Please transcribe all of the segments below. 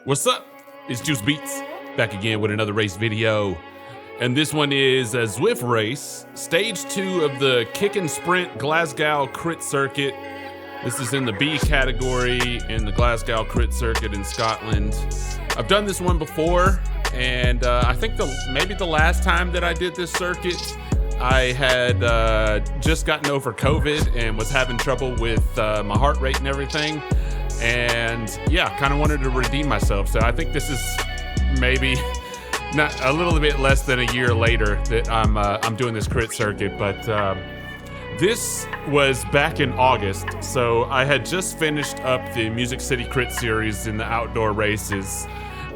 What's up? It's Juice Beats, back again with another race video. And this one is a Zwift race, stage 2 of the Kick and Sprint Glasgow Crit Circuit. This is in the B category in the Glasgow Crit Circuit in Scotland. I've done this one before, and I think maybe the last time that I did this circuit, I had just gotten over COVID and was having trouble with my heart rate and everything. And yeah, kind of wanted to redeem myself. So I think this is maybe not a little bit less than a year later that I'm doing this crit circuit. But this was back in August. So I had just finished up the Music City Crit Series in the outdoor races.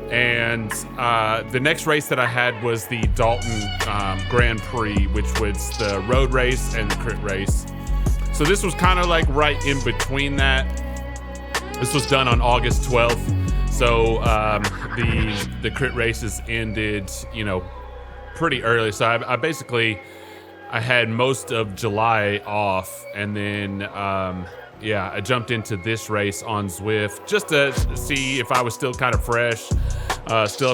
And the next race that I had was the Dalton Grand Prix, which was the road race and the crit race. So this was kind of like right in between that. This was done on August 12th. So the crit races ended, pretty early. So I had most of July off, and then I jumped into this race on Zwift just to see if I was still kind of fresh, see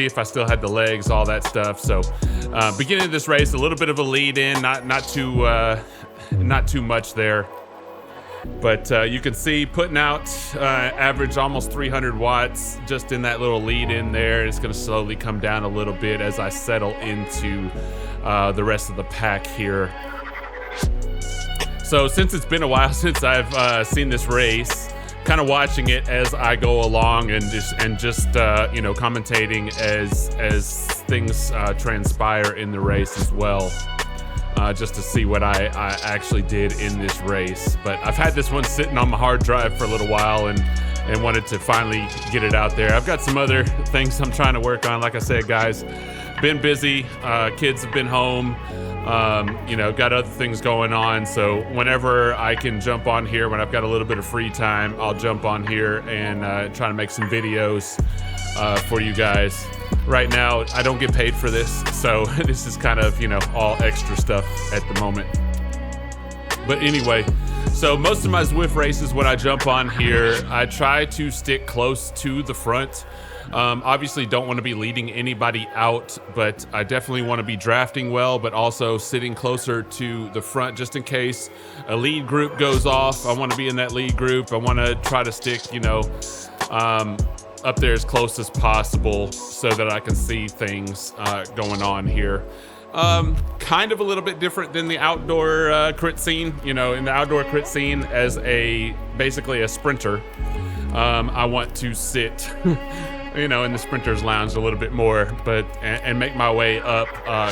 if I still had the legs, all that stuff. So beginning of this race, a little bit of a lead in, not too much there. But you can see putting out average almost 300 watts just in that little lead in there. It's going to slowly come down a little bit as I settle into the rest of the pack here. So since it's been a while since I've seen this race, kind of watching it as I go along and just commentating as things transpire in the race as well. Just to see what I actually did in this race. But I've had this one sitting on my hard drive for a little while and wanted to finally get it out there. I've got some other things I'm trying to work on. Like I said, guys, been busy. Kids have been home. Got other things going on. So whenever I can jump on here, when I've got a little bit of free time, I'll jump on here and try to make some videos for you guys. Right now, I don't get paid for this, so this is kind of, all extra stuff at the moment. But anyway, so most of my Zwift races, when I jump on here, I try to stick close to the front. Obviously, don't want to be leading anybody out, but I definitely want to be drafting well, but also sitting closer to the front just in case a lead group goes off. I want to be in that lead group. I want to try to stick, up there as close as possible so that I can see things going on here. Kind of a little bit different than the outdoor crit scene. In the outdoor crit scene, as basically a sprinter, I want to sit in the sprinter's lounge a little bit more, but and make my way up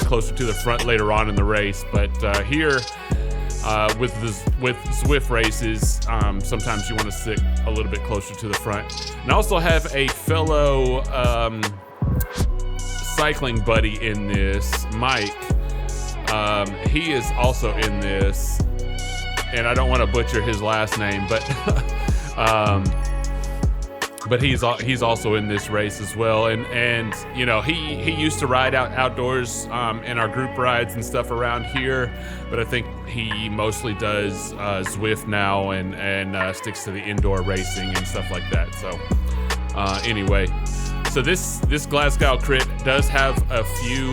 closer to the front later on in the race. But here with Zwift races, sometimes you want to sit a little bit closer to the front. And I also have a fellow cycling buddy in this, Mike. He is also in this, and I don't want to butcher his last name, but he's also in this race as well, and he used to ride outdoors in our group rides and stuff around here, but I think he mostly does Zwift now and sticks to the indoor racing and stuff like that. So anyway, so this Glasgow Crit does have a few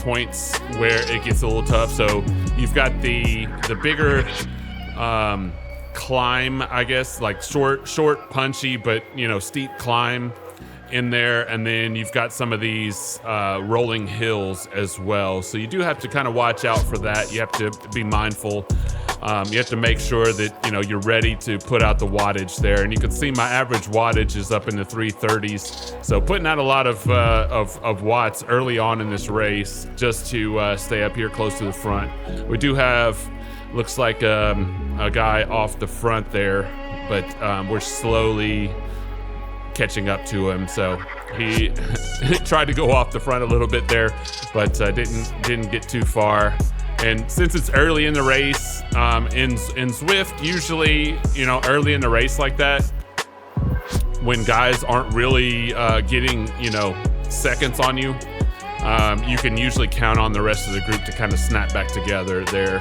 points where it gets a little tough. So you've got the bigger climb, I guess, like short punchy but steep climb in there, and then you've got some of these rolling hills as well. So you do have to kind of watch out for that. You have to be mindful. You have to make sure that you're ready to put out the wattage there, and you can see my average wattage is up in the 330s. So putting out a lot of watts early on in this race just to stay up here close to the front. We do have, looks like a guy off the front there, but we're slowly catching up to him. So he tried to go off the front a little bit there, but didn't get too far. And since it's early in the race, in Zwift, usually, early in the race like that, when guys aren't really getting, seconds on you, you can usually count on the rest of the group to kind of snap back together there.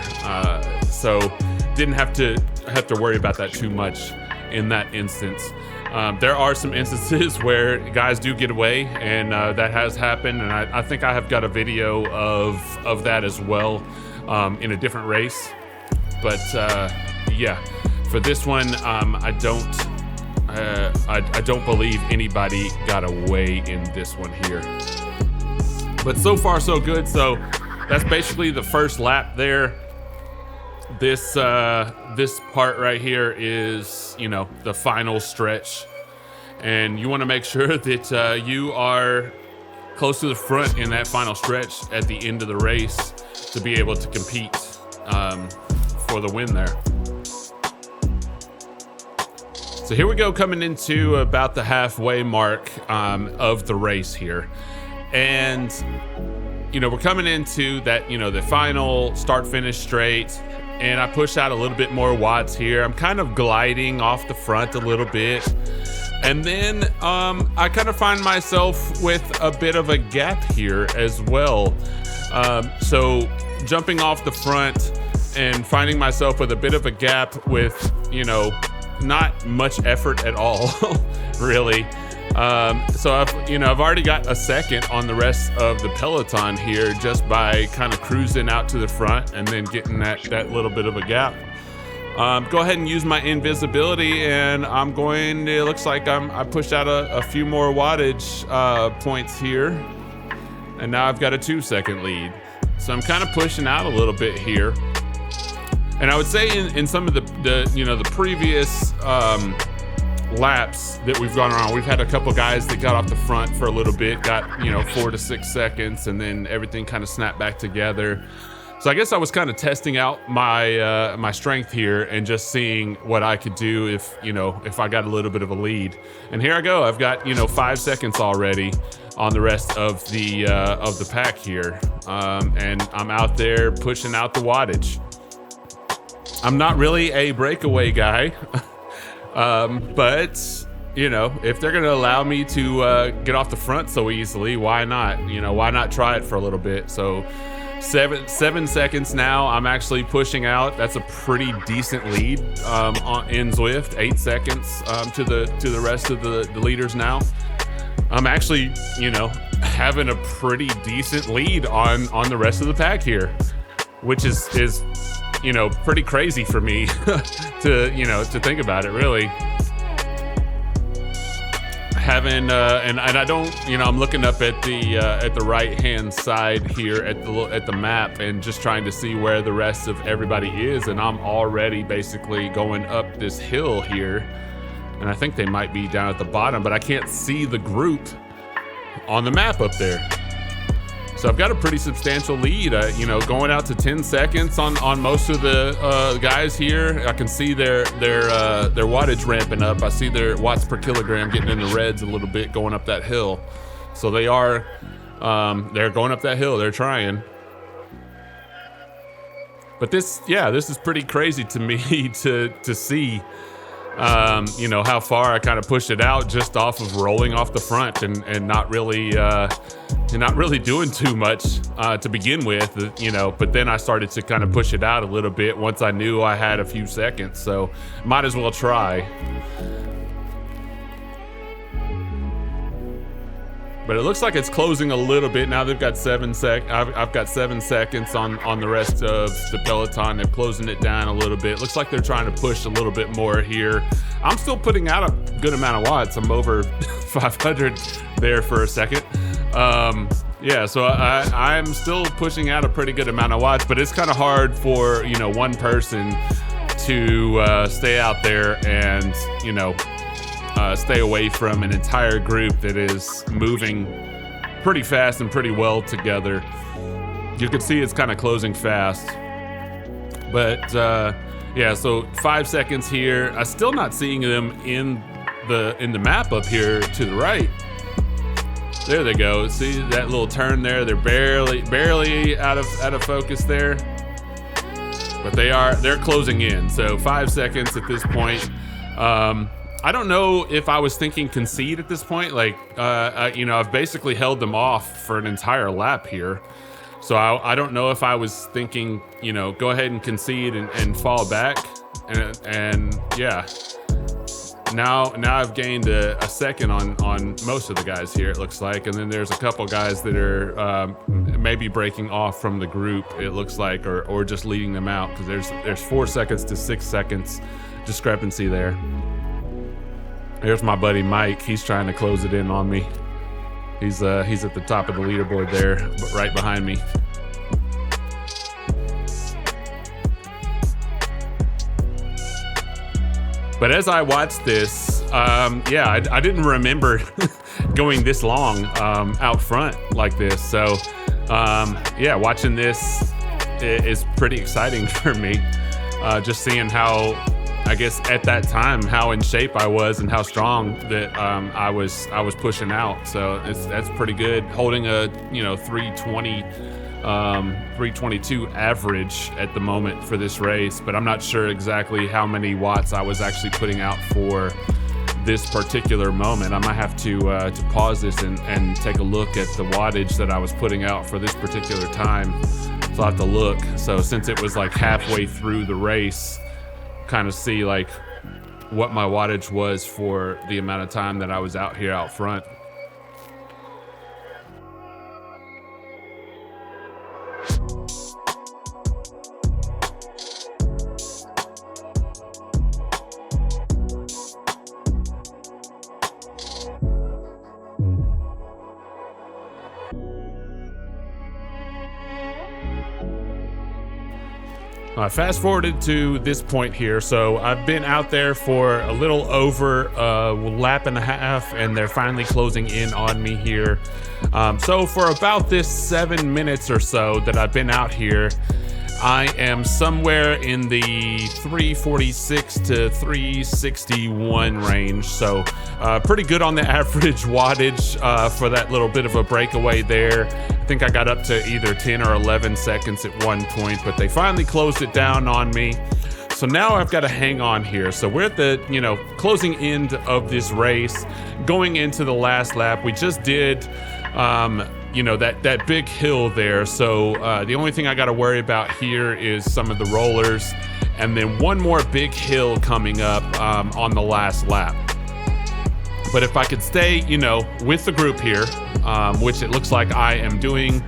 So didn't have to worry about that too much in that instance. There are some instances where guys do get away, and that has happened. And I think I have got a video of that as well in a different race. But yeah, for this one, I don't believe anybody got away in this one here. But so far so good. So that's basically the first lap there. This part right here is, you know, the final stretch, and you want to make sure that you are close to the front in that final stretch at the end of the race to be able to compete for the win there. So here we go, coming into about the halfway mark of the race here, and you know, we're coming into that, you know, the final start finish straight. And I push out a little bit more watts here. I'm kind of gliding off the front a little bit. And then I kind of find myself with a bit of a gap here as well. So jumping off the front and finding myself with a bit of a gap with, you know, not much effort at all, really. So I've already got a second on the rest of the peloton here just by kind of cruising out to the front and then getting that little bit of a gap. Go ahead and use my invisibility, and it looks like I pushed out a few more wattage points here, and now I've got a 2-second lead. So I'm kind of pushing out a little bit here. And I would say in some of the previous laps that we've gone around, we've had a couple guys that got off the front for a little bit, got 4 to 6 seconds, and then everything kind of snapped back together. So I guess I was kind of testing out my strength here and just seeing what I could do if I got a little bit of a lead. And here I go, I've got 5 seconds already on the rest of the pack here, and I'm out there pushing out the wattage. I'm not really a breakaway guy. But if they're going to allow me to get off the front so easily, why not? Why not try it for a little bit? So 7 seconds now, I'm actually pushing out. That's a pretty decent lead in Zwift. 8 seconds to the rest of the leaders now. I'm actually, having a pretty decent lead on the rest of the pack here, which is pretty crazy for me to think about it, really. Having and I don't, I'm looking up at the right hand side here at the map and just trying to see where the rest of everybody is, and I'm already basically going up this hill here, and I think they might be down at the bottom, but I can't see the group on the map up there. So I've got a pretty substantial lead, going out to 10 seconds on most of the guys here. I can see their wattage ramping up. I see their watts per kilogram getting in the reds a little bit going up that hill. So they're going up that hill. They're trying. But this is pretty crazy to me to see. How far I kind of pushed it out just off of rolling off the front and not really doing too much to begin with, but then I started to kind of push it out a little bit once I knew I had a few seconds, so might as well try. But it looks like it's closing a little bit now. They've got I've got 7 seconds on the rest of the peloton. They're closing it down a little bit. Looks like they're trying to push a little bit more here. I'm still putting out a good amount of watts. I'm over 500 there for a second. So I'm still pushing out a pretty good amount of watts, but it's kind of hard for one person to stay out there and stay away from an entire group that is moving pretty fast and pretty well together. You can see it's kind of closing fast, but so 5 seconds here. I'm still not seeing them in the map up here to the right. There they go. See that little turn there? They're barely out of focus there, but they're closing in. So 5 seconds at this point. I don't know if I was thinking concede at this point. I've basically held them off for an entire lap here. So I don't know if I was thinking, go ahead and concede and fall back. And now I've gained a second on most of the guys here, it looks like. And then there's a couple guys that are maybe breaking off from the group, it looks like, or just leading them out, because there's 4 seconds to 6 seconds discrepancy there. There's my buddy Mike. He's trying to close it in on me. He's at the top of the leaderboard there, but right behind me. But as I watched this, I didn't remember going this long out front like this. So, watching this is pretty exciting for me. Just seeing how, I guess at that time, how in shape I was and how strong that I was pushing out. So that's pretty good. Holding a 320. 322 average at the moment for this race, but I'm not sure exactly how many watts I was actually putting out for this particular moment. I might have to pause this and take a look at the wattage that I was putting out for this particular time. So I'll have to look. So since it was like halfway through the race, kind of see like what my wattage was for the amount of time that I was out here out front. I fast forwarded to this point here, so I've been out there for a little over a lap and a half, and they're finally closing in on me here. So for about this 7 minutes or so that I've been out here, I am somewhere in the 346 to 361 range, so pretty good on the average wattage for that little bit of a breakaway there. I think I got up to either 10 or 11 seconds at one point, but they finally closed it down on me. So now I've got to hang on here. So we're at the, closing end of this race, going into the last lap. We just did, that big hill there. So the only thing I got to worry about here is some of the rollers, and then one more big hill coming up on the last lap. But if I could stay, with the group here, which it looks like I am doing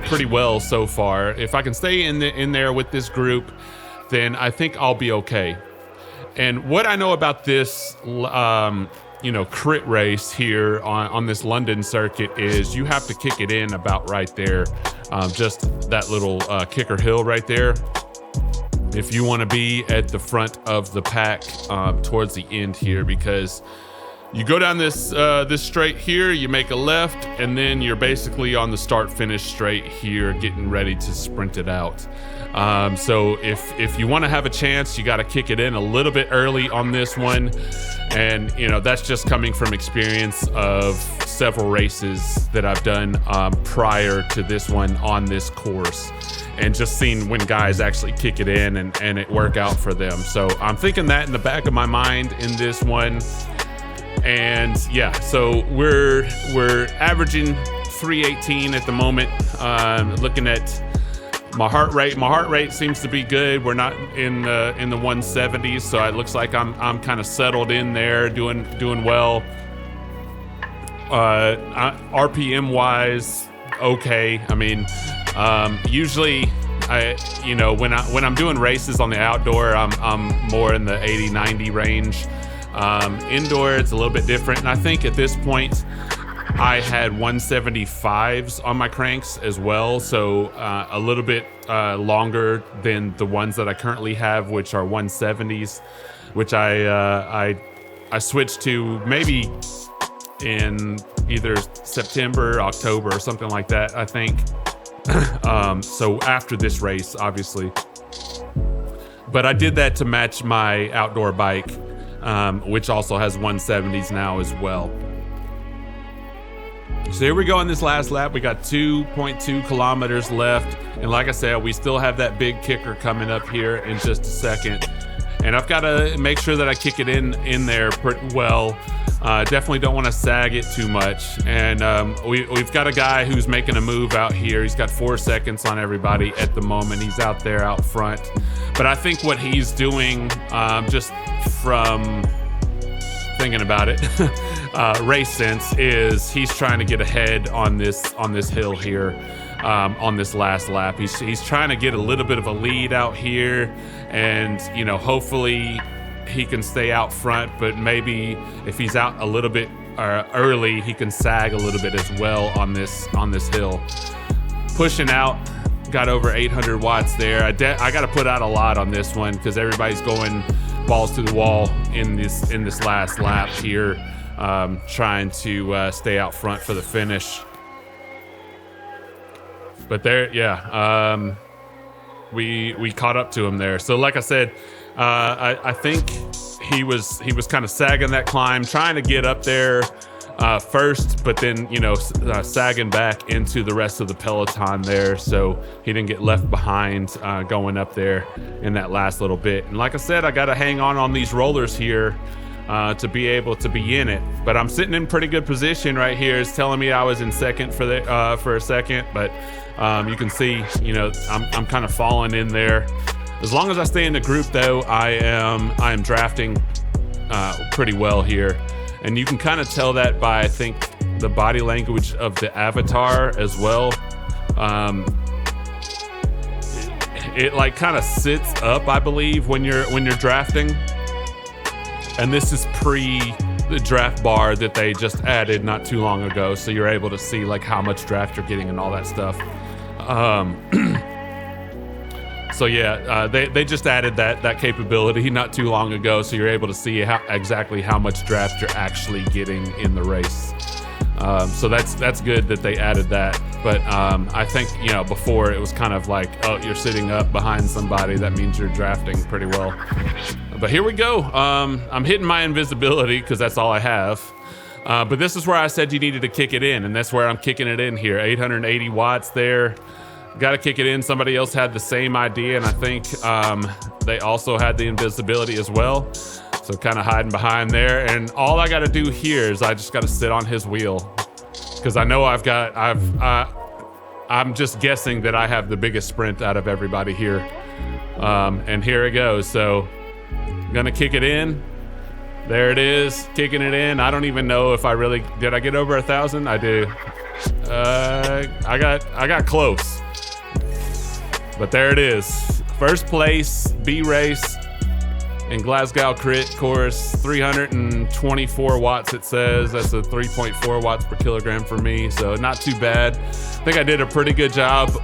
pretty well so far. If I can stay in there with this group, then I think I'll be okay. And what I know about this, crit race here on this London circuit is you have to kick it in about right there. Just that little kicker hill right there. If you want to be at the front of the pack towards the end here, because you go down this straight here, you make a left, and then you're basically on the start-finish straight here, getting ready to sprint it out. So if you want to have a chance, you got to kick it in a little bit early on this one. And, that's just coming from experience of several races that I've done prior to this one on this course, and just seeing when guys actually kick it in and it work out for them. So I'm thinking that in the back of my mind in this one. And yeah, so we're averaging 318 at the moment. Looking at my heart rate. My heart rate seems to be good. We're not in the 170s, so it looks like I'm kind of settled in there, doing well. RPM wise, okay. I mean, usually when I'm doing races on the outdoor, I'm more in the 80-90 range. Indoor, it's a little bit different, and I think at this point I had 175s on my cranks as well, so a little bit longer than the ones that I currently have, which are 170s, which I switched to maybe in either September, October, or something like that, I think. So after this race, obviously, but I did that to match my outdoor bike, which also has 170s now as well. So here we go on this last lap. We got 2.2 kilometers left. And like I said, we still have that big kicker coming up here in just a second. And I've got to make sure that I kick it in there pretty well. Definitely don't want to sag it too much. And we've got a guy who's making a move out here. He's got 4 seconds on everybody at the moment. He's out there out front. But I think what he's doing, just from thinking about it, race sense, is he's trying to get ahead on this hill here, on this last lap. He's trying to get a little bit of a lead out here, and hopefully he can stay out front. But maybe if he's out a little bit early, he can sag a little bit as well on this hill. Pushing out. Got over 800 watts there. I got to put out a lot on this one because everybody's going balls to the wall in this last lap here, trying to stay out front for the finish. But there, yeah, we caught up to him there. So like I said, I think he was kind of sagging that climb, trying to get up there first, but then sagging back into the rest of the peloton there, so he didn't get left behind going up there in that last little bit. And like I said, I got to hang on these rollers here to be able to be in it. But I'm sitting in pretty good position right here. It's telling me I was in second for a second, but you can see I'm kind of falling in there. As long as I stay in the group though, I am drafting pretty well here. And you can kind of tell that by, I think, the body language of the avatar as well. It like kind of sits up, I believe, when you're drafting. And this is pre the draft bar that they just added not too long ago, so you're able to see like how much draft you're getting and all that stuff. So yeah, they just added that capability not too long ago, so you're able to see exactly how much draft you're actually getting in the race. So that's good that they added that. But I think before it was kind of like, oh, you're sitting up behind somebody, that means you're drafting pretty well. But here we go. I'm hitting my invisibility because that's all I have. But this is where I said you needed to kick it in, and that's where I'm kicking it in here. 880 watts there. Got to kick it in. Somebody else had the same idea, and I think they also had the invisibility as well. So kind of hiding behind there. And all I got to do here is I just got to sit on his wheel, because I know I'm just guessing that I have the biggest sprint out of everybody here. And here it goes. So gonna kick it in. There it is, kicking it in. I don't even know if did I get over 1,000? I do. I got close. But there it is. First place, B race in Glasgow Crit course, 324 watts it says. That's a 3.4 watts per kilogram for me, so not too bad. I think I did a pretty good job,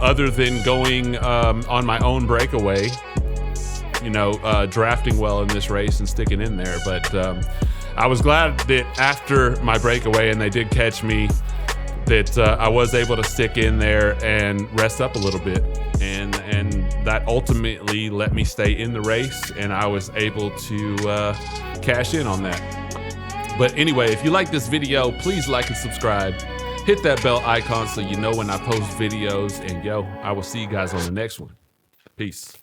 other than going on my own breakaway, drafting well in this race and sticking in there. But I was glad that after my breakaway, and they did catch me, that I was able to stick in there and rest up a little bit, and that ultimately let me stay in the race, and I was able to cash in on that. But anyway, if you like this video, please like and subscribe. Hit that bell icon so you know when I post videos, and I will see you guys on the next one. Peace.